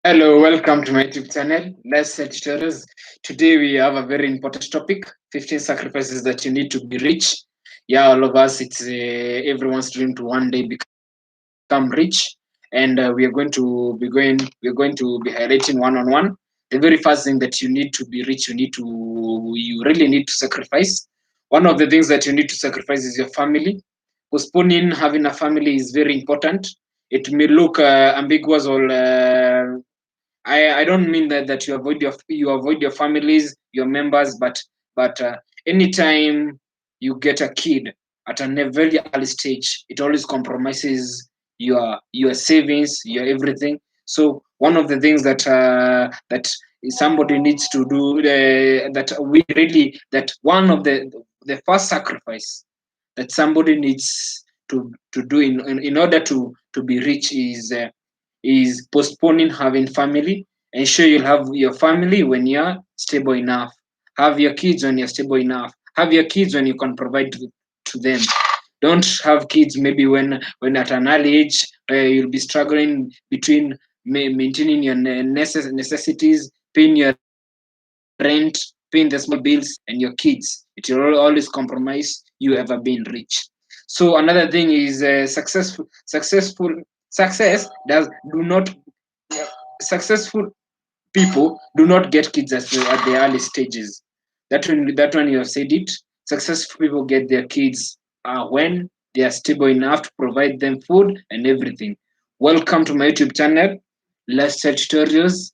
Hello, welcome to my YouTube channel. Let's set tutorials. Today we have a very important topic: 15 sacrifices that you need to be rich. Yeah, all of us, it's everyone's dream to one day become rich, and we're going to be highlighting one on one. The very first thing that you need to be rich, you really need to sacrifice. One of the things that you need to sacrifice is your family. Postponing having a family is very important. It may look ambiguous or I don't mean that you avoid your families, your members, but anytime you get a kid at a very early stage, it always compromises your savings, your everything. So one of the things that somebody needs to do that one of the first sacrifice that somebody needs to do in order to be rich is postponing having family. Ensure you'll have your family when you're stable enough. Have your kids when you're stable enough. Have your kids when you can provide to them. Don't have kids maybe when at an early age you'll be struggling between maintaining your necessities, paying your rent, paying the small bills, and your kids. It will always compromise you ever being rich. So another thing is success does do not successful people do not get kids at the early stages. That one you have said it. Successful people get their kids when they are stable enough to provide them food and everything. Welcome to my YouTube channel. Let's start tutorials,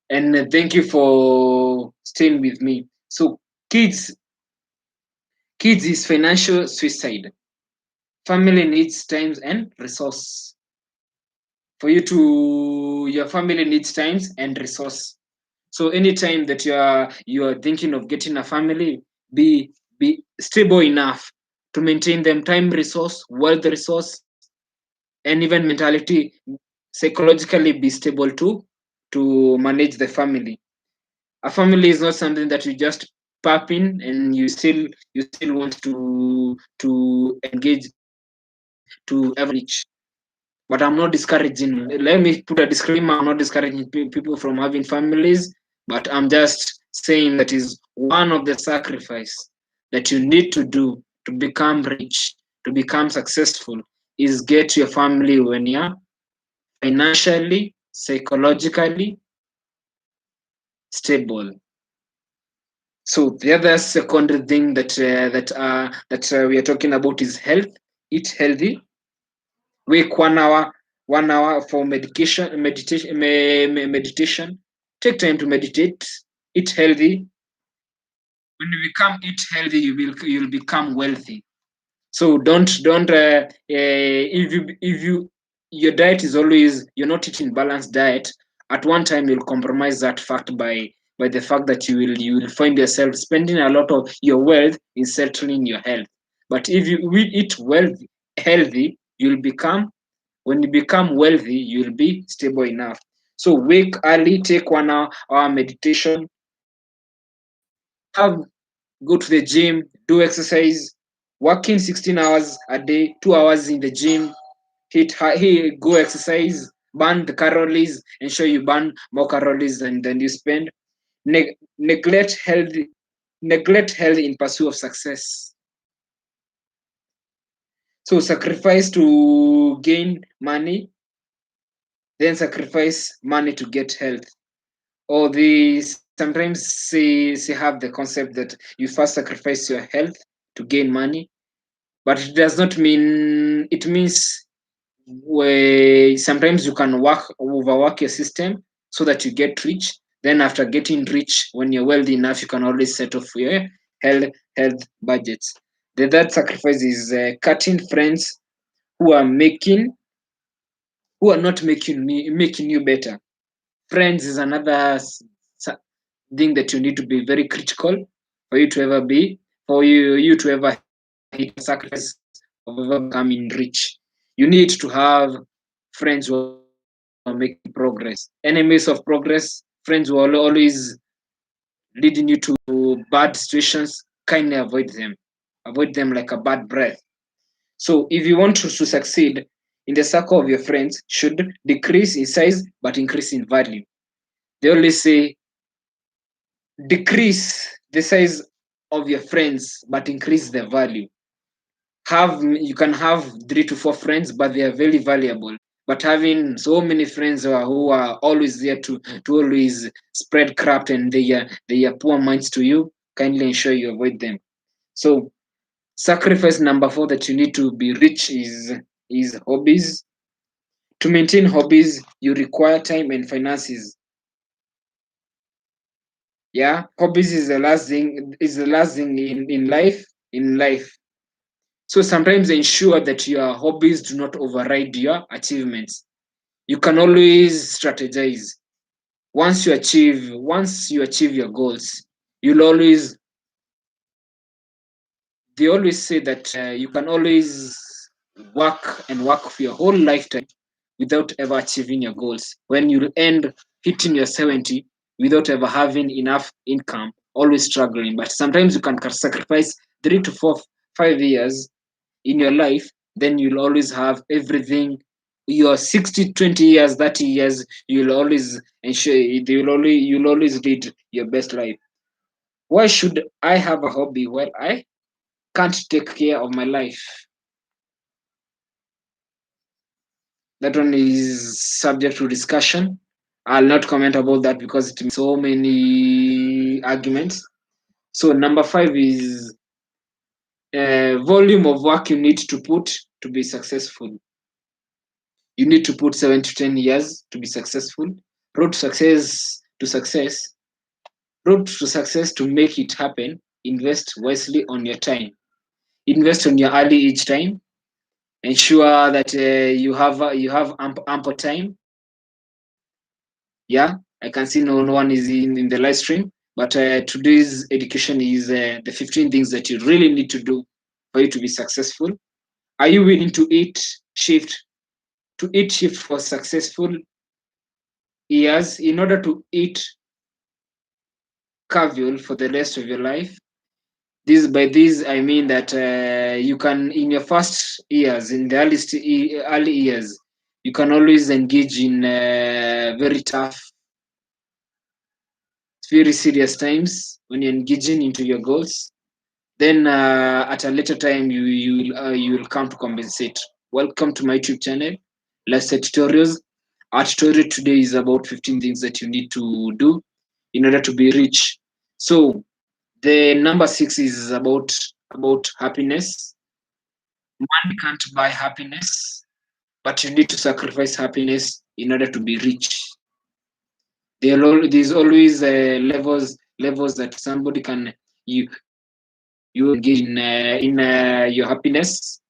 and thank you for staying with me. So kids, kids is financial suicide. Family needs times and resource. For you to your family needs times and resource. So anytime that you are thinking of getting a family, be stable enough to maintain them time resource, wealth resource, and even mentality, psychologically be stable to manage the family. A family is not something that you just pop in and you still want to engage to ever reach. But I'm not discouraging. Let me put a disclaimer: I'm not discouraging people from having families, but I'm just saying that is one of the sacrifice that you need to do to become rich, to become successful, is get your family when you're financially, psychologically stable. So the other secondary thing that we are talking about is health. Eat healthy. Wake 1 hour for meditation. Take time to meditate. Eat healthy. When you become eat healthy, you'll become wealthy. So don't if you your diet is always you're not eating balanced diet. At one time you'll compromise that fact by the fact that you will find yourself spending a lot of your wealth in settling your health. But if you will eat healthy, you'll become when you become wealthy, you'll be stable enough. So wake early, take 1 hour meditation, have go to the gym, do exercise, working 16 hours a day, 2 hours in the gym, go exercise, burn the calories, ensure you burn more calories than you spend. Ne- neglect health, neglect health in pursuit of success. So sacrifice to gain money, then sacrifice money to get health. Or they sometimes say have the concept that you first sacrifice your health to gain money, but it does not mean it means where sometimes you can overwork your system so that you get rich. Then after getting rich, when you're wealthy enough, you can always set off your health budgets. The third sacrifice is cutting friends who are making who are not making you better. Friends is another thing that you need to be very critical for you to ever be for you to ever hit a sacrifice of ever becoming rich. You need to have friends who are making progress. Enemies of progress, friends who are always leading you to bad situations, kindly avoid them like a bad breath. So if you want to succeed, in the circle of your friends should decrease in size but increase in value. They always say decrease the size of your friends but increase the value. You can have 3 to 4 friends, but they are very valuable. But having so many friends who are always there to always spread crap and they are poor minds to you, kindly ensure you avoid them. So sacrifice number 4 that you need to be rich is hobbies. To maintain hobbies, you require time and finances. Yeah, hobbies is the last thing in life. So sometimes ensure that your hobbies do not override your achievements. You can always strategize. Once you achieve your goals, you'll always they always say that you can always work for your whole lifetime without ever achieving your goals. When you end hitting your 70 without ever having enough income, always struggling. But sometimes you can sacrifice 3 to 4, 5 years in your life, then you'll always have everything. Your 60, 20 years, 30 years, you'll always ensure you'll always lead your best life. Why should I have a hobby? Well, I can't take care of my life. That one is subject to discussion. I'll not comment about that because it makes so many arguments. So number 5 is volume of work you need to put to be successful. You need to put 7 to 10 years to be successful. Road to success to success. Road to success to make it happen. Invest wisely on your time. Invest on your early age time. Ensure that you have ample time. Yeah, I can see no one is in the live stream, but today's education is the 15 things that you really need to do for you to be successful. Are you willing shift to eat shift for successful years in order to eat caviar for the rest of your life? This I mean that you can in your first years, in the early years, you can always engage in very tough, very serious times when you're engaging into your goals. Then at a later time, you will come to compensate. Welcome to my YouTube channel, Lifestyle Tutorials. Our tutorial today is about 15 things that you need to do in order to be rich. So the number 6 is about happiness. Money can't buy happiness, but you need to sacrifice happiness in order to be rich. There's always levels that somebody can you engage in your happiness.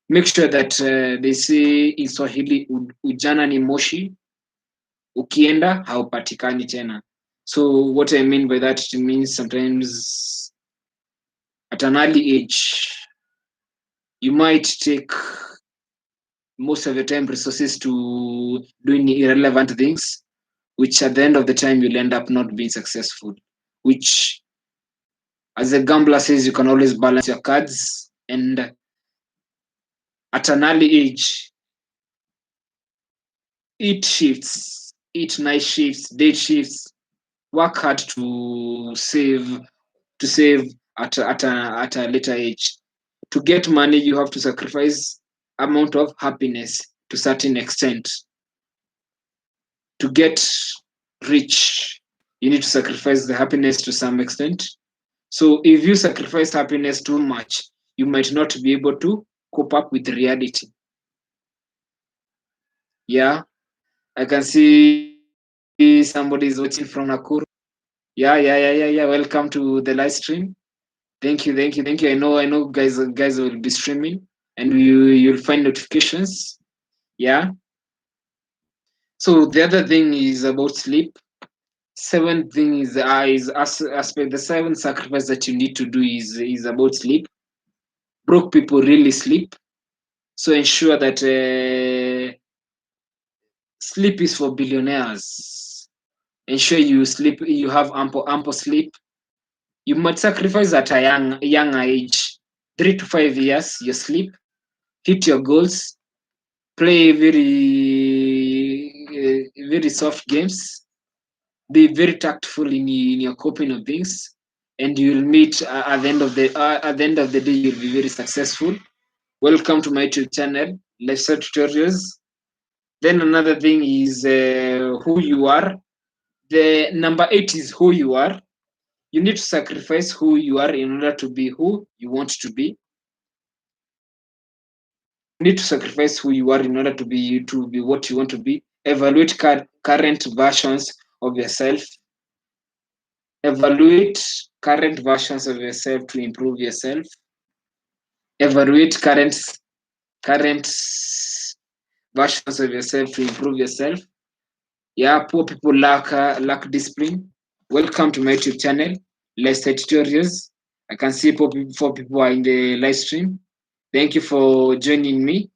Make sure that they say in Swahili, ujana ni moshi, ukienda haupatikani tena. So what I mean by that, it means sometimes at an early age, you might take most of the time resources to doing irrelevant things, which at the end of the time you'll end up not being successful. Which, as a gambler says, you can always balance your cards, and at an early age, eat night shifts, day shifts, work hard to save at a later age. To get money, you have to sacrifice amount of happiness to certain extent. To get rich, you need to sacrifice the happiness to some extent. So if you sacrifice happiness too much, you might not be able to cope up with reality. Yeah, I can see somebody is watching from Nakuru. Yeah. Welcome to the live stream. Thank you. I know, guys will be streaming, and you'll find notifications. Yeah. So the other thing is about sleep. Seventh thing is aspect. The seventh sacrifice that you need to do is about sleep. Broke people really sleep, so ensure that sleep is for billionaires. Ensure you sleep. You have ample sleep. You might sacrifice at a young age, 3 to 5 years. Your sleep. Hit your goals. play very soft games, be very tactful in your coping of things, and you'll meet at the end of the day you'll be very successful. Welcome to my YouTube channel, lifestyle tutorials. Then another thing is who you are. The number 8 is who you are. You need to sacrifice who you are in order to be who you want to be. You need to sacrifice who you are in order to be what you want to be. Evaluate current versions of yourself. Evaluate current versions of yourself to improve yourself. Evaluate current versions of yourself to improve yourself. Yeah, poor people lack discipline. Welcome to my YouTube channel, Lifestyle Tutorials. I can see four people are in the live stream. Thank you for joining me.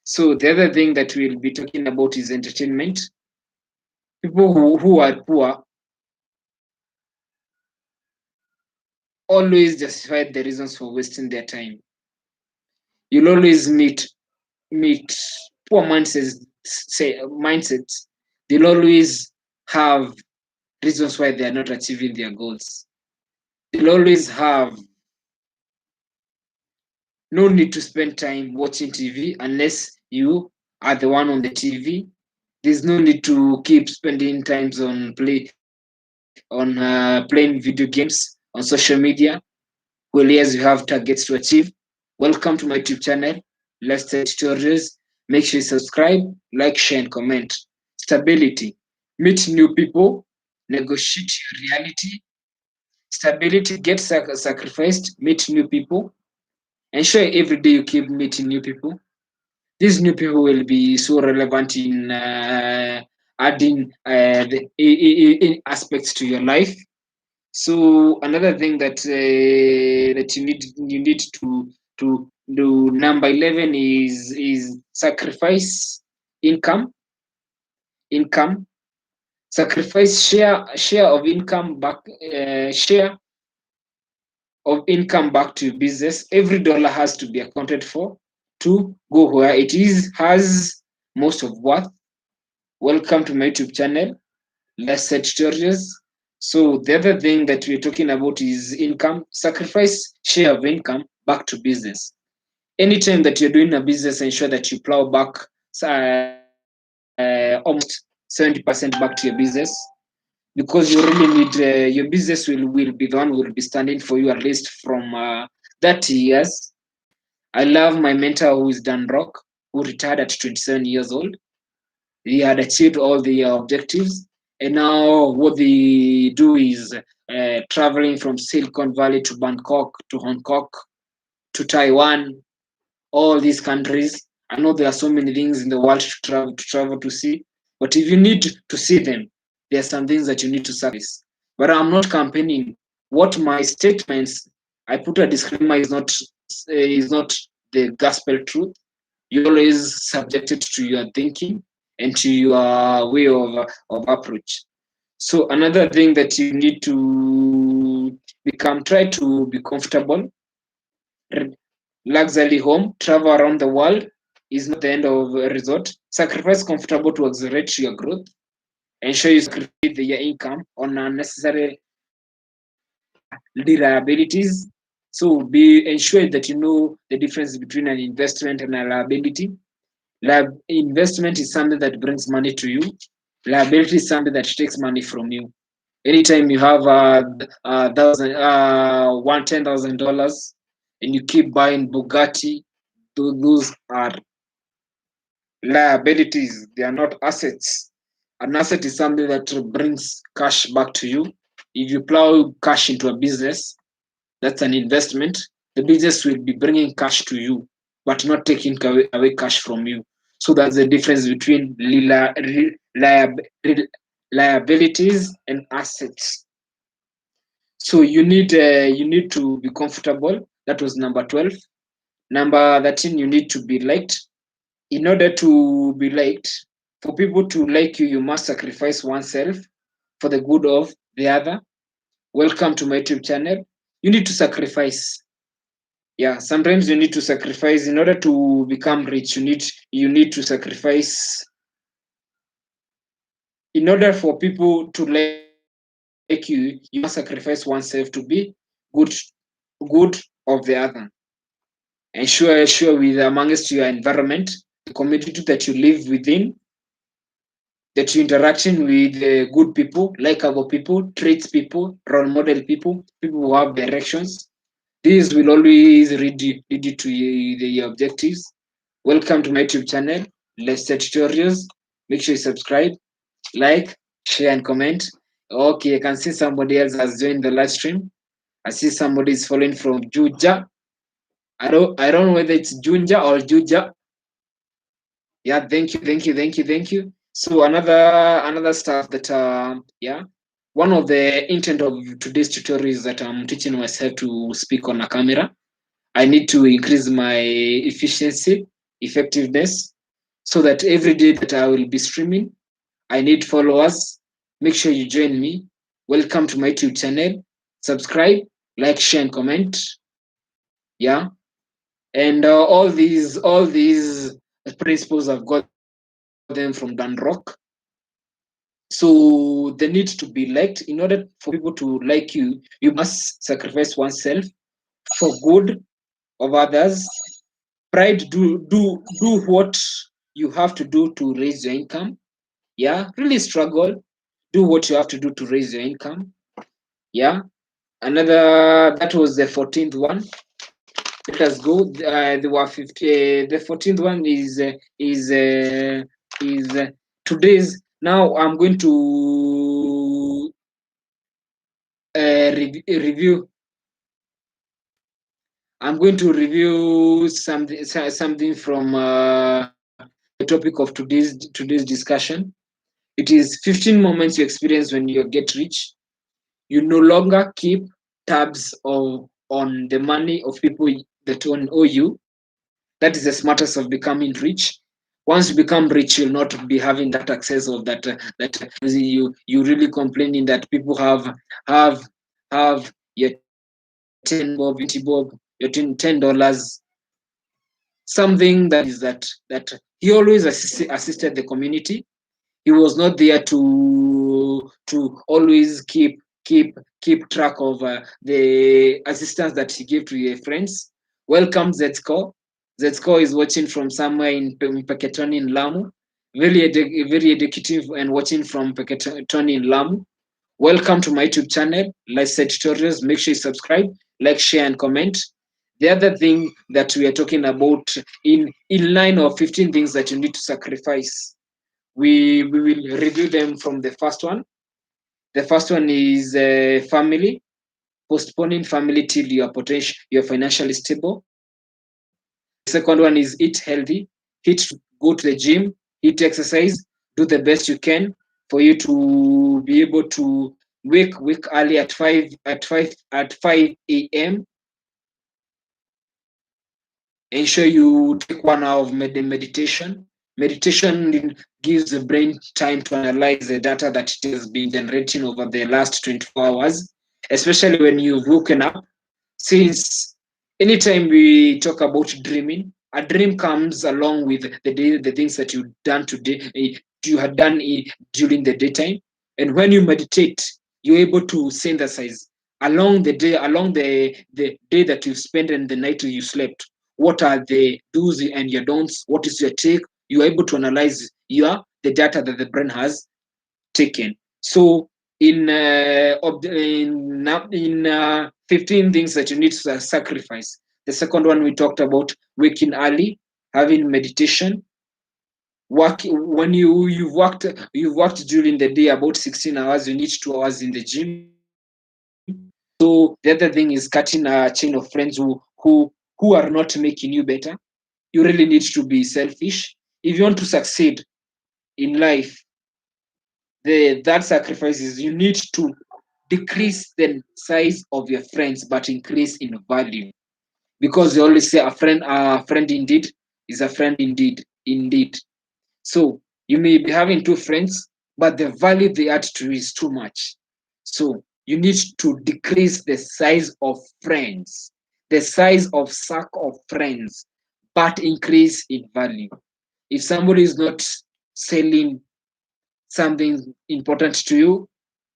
So the other thing that we'll be talking about is entertainment. People who are poor always justify the reasons for wasting their time. You'll always meet poor mindsets. They'll always have reasons why they are not achieving their goals. They'll always have no need to spend time watching TV unless you are the one on the TV. There's no need to keep spending times on playing video games on social media. Well, yes, you have targets to achieve. Welcome to my YouTube channel, Lifestyle Tutorials. Make sure you subscribe, like, share, and comment. Stability. Meet new people. Negotiate your reality. Stability. Get sacrificed. Meet new people. Ensure every day you keep meeting new people. These new people will be so relevant in adding in aspects to your life. So another thing that you need to do. Number 11 is sacrifice income. Income. Sacrifice share of income back. Share of income back to your business. Every dollar has to be accounted for to go where it is has most of worth. Welcome to my YouTube channel. Let's set tutorials. So the other thing that we're talking about is income. Sacrifice share of income back to business. Anytime that you're doing a business, ensure that you plow back almost 70% back to your business, because you really need your business will be the one who will be standing for you at least from 30 years. I love my mentor who is Dan Rock, who retired at 27 years old. He had achieved all the objectives, and now what they do is traveling from Silicon Valley to Bangkok to Hong Kong to Taiwan, all these countries. I know there are so many things in the world to travel to see, but if you need to see them, there are some things that you need to sacrifice. But I'm not campaigning. What my statements, I put a disclaimer, is not the gospel truth. You're always subjected to your thinking and to your way of approach. So another thing that you need to try to be comfortable. Luxury home, travel around the world is not the end of a resort. Sacrifice comfortable to accelerate your growth. Ensure you sacrifice your income on unnecessary liabilities. So ensure that you know the difference between an investment and a liability. Investment is something that brings money to you. Liability is something that takes money from you. Anytime you have $10,000 and you keep buying Bugatti, those are liabilities. They are not assets. An asset is something that brings cash back to you. If you plow cash into a business, that's an investment. The business will be bringing cash to you, but not taking away cash from you. So that's the difference between liabilities and assets. So you need to be comfortable. That was number 12. Number 13, you need to be liked. In order to be liked, for people to like you, you must sacrifice oneself for the good of the other. Welcome to my YouTube channel. You need to sacrifice. Yeah, sometimes you need to sacrifice in order to become rich. You need to sacrifice in order for people to like you. You must sacrifice oneself to be good, good of the other. Ensure with amongst your environment, the community that you live within, that you're interacting with good people, likable people, traits people, role model people, people who have directions. This will always lead you to your objectives. Welcome to my YouTube channel, Let's Set Tutorials. Make sure you subscribe, like, share, and comment. Okay, I can see somebody else has joined the live stream. I see somebody is following from Juja. I don't know whether it's Junja or Juja. Yeah, thank you. So another stuff that yeah, one of the intent of today's tutorial is that I'm teaching myself to speak on a camera. I need to increase my efficiency, effectiveness, so that every day that I will be streaming, I need followers. Make sure you join me. Welcome to my YouTube channel. Subscribe, like, share, and comment. Yeah, and all these principles I've got them from Dan Rock. So they need to be liked. In order for people to like you must sacrifice oneself for good of others. Pride, do what you have to do to raise your income. Yeah, really struggle. Do what you have to do to raise your income. Yeah. Another that was the 14th one. Let us go. There were 50. The 14th one is today's. Now I'm going to review. I'm going to review something from the topic of today's discussion. It is 15 moments you experience when you get rich. You no longer keep tabs on the money of people that owe you. That is the smartest of becoming rich. Once you become rich, you'll not be having that access of you really complaining that people have your 10 bob, 20 bob, your $10. Something that is that he always assisted the community. He was not there to always keep track of the assistance that he gave to your friends. Welcome, Zetsko. Zetsko is watching from somewhere in Peketoni in Lamu. Very educative and watching from Peketoni in Lamu. Welcome to my YouTube channel, Let's Set Tutorials. Make sure you subscribe, like, share, and comment. The other thing that we are talking about in line of 15 things that you need to sacrifice, we will review them from the first one. The first one is family, postponing family till you're financially stable. The second one is eat healthy, go to the gym, eat exercise, do the best you can for you to be able to wake early at 5 ensure you take 1 hour of meditation. Meditation gives the brain time to analyze the data that it has been generating over the last 24 hours, especially when you've woken up. Since anytime we talk about dreaming, a dream comes along with the things that you've done today, you had done during the daytime. And when you meditate, you're able to synthesize along the day, along the day that you've spent and the night you slept. What are the do's and your don'ts? What is your take? You are able to analyze the data that the brain has taken. So in 15 things that you need to sacrifice. The second one we talked about waking early, having meditation, work when you've worked during the day about 16 hours, you need 2 hours in the gym. So the other thing is cutting a chain of friends who are not making you better. You really need to be selfish if you want to succeed in life. That sacrifice is you need to decrease the size of your friends but increase in value, because they always say a friend indeed is a friend indeed. So you may be having two friends, but the value they add to you is too much. So you need to decrease the size of friends. the size of sack of friends, but increase in value. If somebody is not selling something important to you,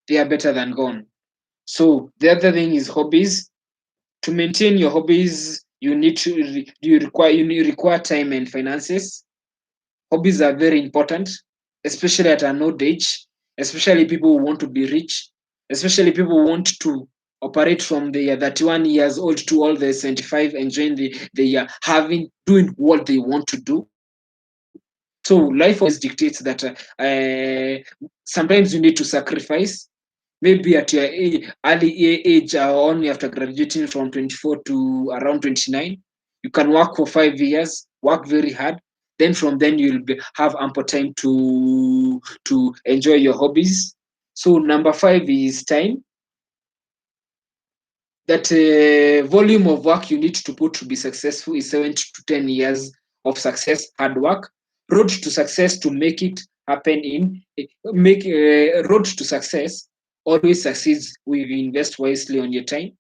they are better than gone. So the other thing is hobbies. To maintain your hobbies, you require time and finances. Hobbies are very important, especially at an old age, especially people who want to be rich, especially people who want to operate from the 31 years old to all the 75, enjoying the having doing what they want to do. So life always dictates that sometimes you need to sacrifice. Maybe at your early age, or only after graduating from 24 to around 29, you can work for 5 years, work very hard. Then from then have ample time to enjoy your hobbies. So number 5 is time. That volume of work you need to put to be successful is 7 to 10 years of success, hard work. Road to success to make it happen in make road to success always succeeds when you invest wisely on your time.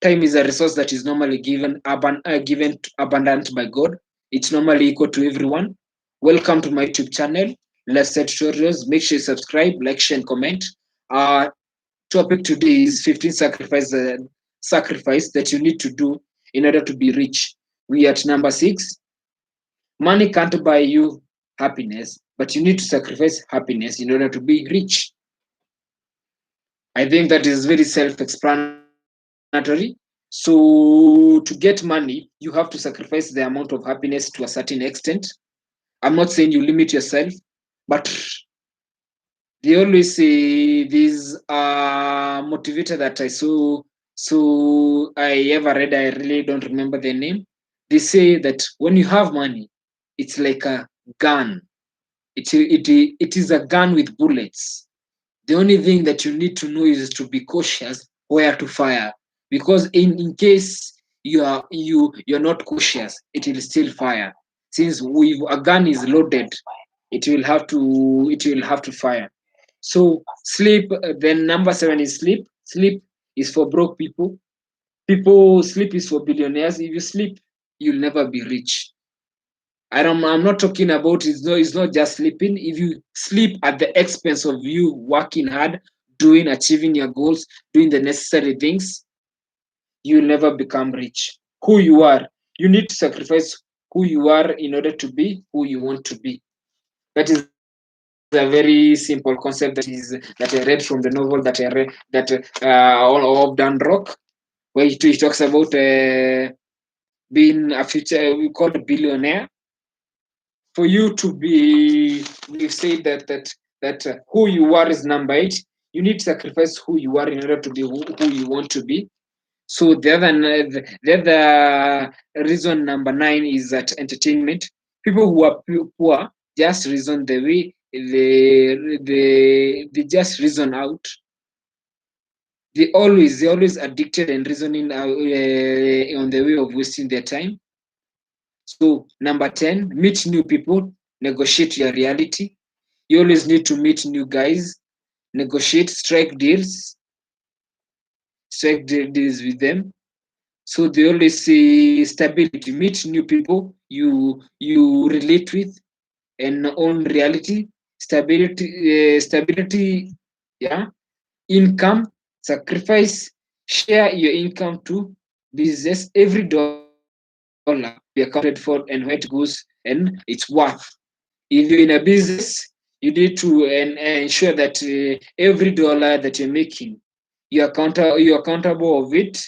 Time is a resource that is normally given abundant by God. It's normally equal to everyone. Welcome to my YouTube channel. Let's set tutorials. Make sure you subscribe, like, share, and comment. Uh, Topic today is 15 sacrifice that you need to do in order to be rich. We are at number 6. Money can't buy you happiness, but you need to sacrifice happiness in order to be rich. I think that is very self-explanatory. So to get money, you have to sacrifice the amount of happiness to a certain extent. I'm not saying you limit yourself, but they always say this motivator that I saw, so I ever read, I really don't remember the name. They say that when you have money, it's like a gun. It is a gun with bullets. The only thing that you need to know is to be cautious where to fire, because in case you're not cautious, it will still fire. Since if a gun is loaded, it will have to fire. So sleep. Then number 7 is sleep. Sleep is for broke people. Sleep is for billionaires. If you sleep, you'll never be rich. I'm not talking about it's not just sleeping. If you sleep at the expense of you working hard, achieving your goals, doing the necessary things, you'll never become rich. Who you are, you need to sacrifice who you are in order to be who you want to be. That is a very simple concept that I read from the novel that I read that of Dan Rock, where he talks about being a future we call a billionaire. For you to be, we say that who you are is number 8. You need to sacrifice who you are in order to be who you want to be. So the other reason number 9 is that entertainment. People who are poor just reason the way they just reason out. They always addicted and reasoning on the way of wasting their time. So number 10, meet new people, negotiate your reality. You always need to meet new guys, negotiate, strike deals with them. So they always say stability, meet new people you relate with and own reality. Stability, yeah. Income, sacrifice, share your income to business. Every dollar be accounted for and where it goes and its worth. If you're in a business, you need to ensure that every dollar that you're making, you're accountable of it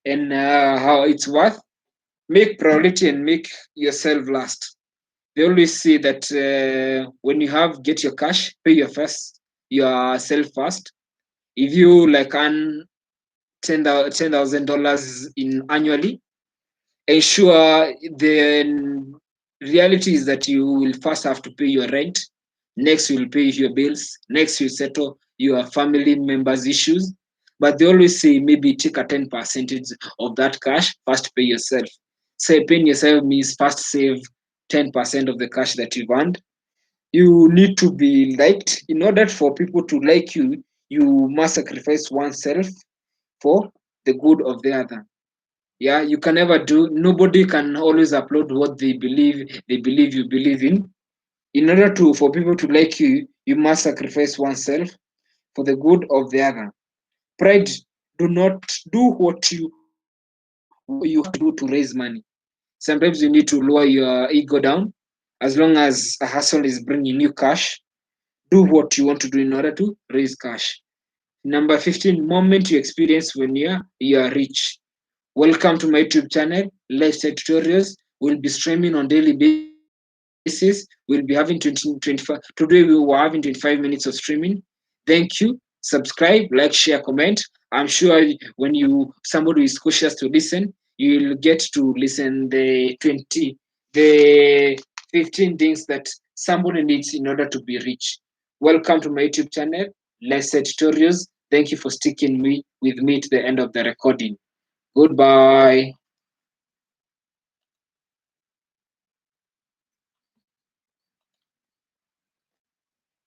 and how it's worth. Make priority and make yourself last. They always say that when you get your cash, pay yourself first. If you like earn $10,000 in annually, ensure the reality is that you will first have to pay your rent. Next, you will pay your bills. Next, you settle your family members' issues. But they always say maybe take a 10% of that cash, first pay yourself. Say paying yourself means first save 10% of the cash that you've earned. You need to be liked. In order for people to like you must sacrifice oneself for the good of the other. Yeah, you can never do. Nobody can always upload what they believe you believe in. In order to for people to like you, you must sacrifice oneself for the good of the other. Pride do not do what you have to do to raise money. Sometimes you need to lower your ego down. As long as a hustle is bringing you cash, do what you want to do in order to raise cash. Number 15, moment you experience when you are rich. Welcome to my YouTube channel, lifestyle tutorials. We'll be streaming on daily basis. We'll be having 25. Today we were having 25 minutes of streaming. Thank you. Subscribe, like, share, comment. I'm sure when somebody is cautious to listen, you'll get to listen the 15 things that somebody needs in order to be rich. Welcome to my YouTube channel, lifestyle tutorials. Thank you for sticking with me to the end of the recording. Goodbye.